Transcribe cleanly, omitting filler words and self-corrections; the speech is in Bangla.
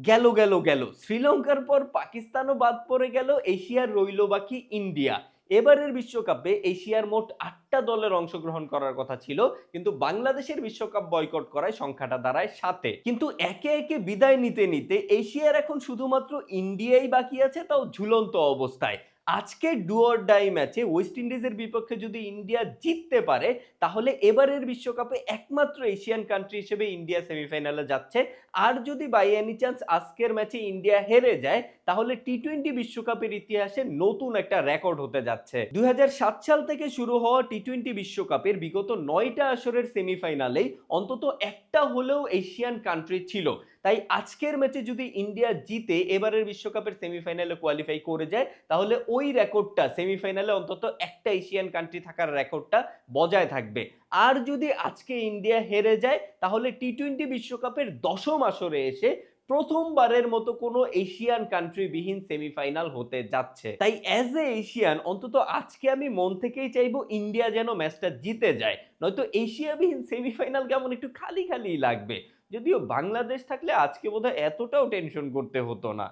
গেল গেল গেল শ্রীলঙ্কার পর পাকিস্তানও বাদ পড়ে গেল, এশিয়ার রইল বাকি ইন্ডিয়া। এবারের বিশ্বকাপে এশিয়ার মোট ৮টা দলের অংশগ্রহণ করার কথা ছিল, কিন্তু বাংলাদেশের বিশ্বকাপ বয়কট করায় সংখ্যাটা দাঁড়ায় ৭-এ। কিন্তু একে একে বিদায় নিতে নিতে এশিয়ার এখন শুধুমাত্র ইন্ডিয়াই বাকি আছে, তাও ঝুলন্ত অবস্থায়। আজকের ডু অর ডাই ম্যাচে ওয়েস্ট ইন্ডিজের বিপক্ষে যদি ইন্ডিয়া জিততে পারে, তাহলে এবারের বিশ্বকাপে একমাত্র এশিয়ান কান্ট্রি হিসেবে ইন্ডিয়া সেমিফাইনালে যাচ্ছে। আর যদি বাই এনি চান্স আজকের ম্যাচে ইন্ডিয়া হেরে যায়, তাহলে টি-টোয়েন্টি বিশ্বকাপের ইতিহাসে নতুন একটা রেকর্ড হতে যাচ্ছে। ২০০৭ সাল থেকে শুরু হওয়া টি-টোয়েন্টি বিশ্বকাপের বিগত ৯টা আসরের সেমিফাইনালেই অন্তত একটা হলেও এশিয়ান কান্ট্রি ছিল। তাই আজকের ম্যাচে যদি ইন্ডিয়া জিতে এবারের বিশ্বকাপের সেমিফাইনালে কোয়ালিফাই করে যায়, তাহলে ওই রেকর্ডটা, সেমিফাইনালে অন্তত একটা এশিয়ান কান্ট্রি থাকার রেকর্ডটা বজায় থাকবে। আর যদি আজকে ইন্ডিয়া হেরে যায়, তাহলে টি-টোয়েন্টি বিশ্বকাপের ১০ম আসরে এসে প্রথমবারের মতো কোনো এশিয়ান কান্ট্রি বিহীন সেমিফাইনাল হতে যাচ্ছে। তাই অ্যাজ এ এশিয়ান অন্তত আজকে আমি মন থেকেই চাইবো ইন্ডিয়া যেন ম্যাচটা জিতে যায়, নয়তো এশিয়াবিহীন সেমিফাইনাল কেমন একটু খালি খালি লাগবে। যদিও বাংলাদেশ থাকলে আজকে বোধহয় এতটাও টেনশন করতে হতো না।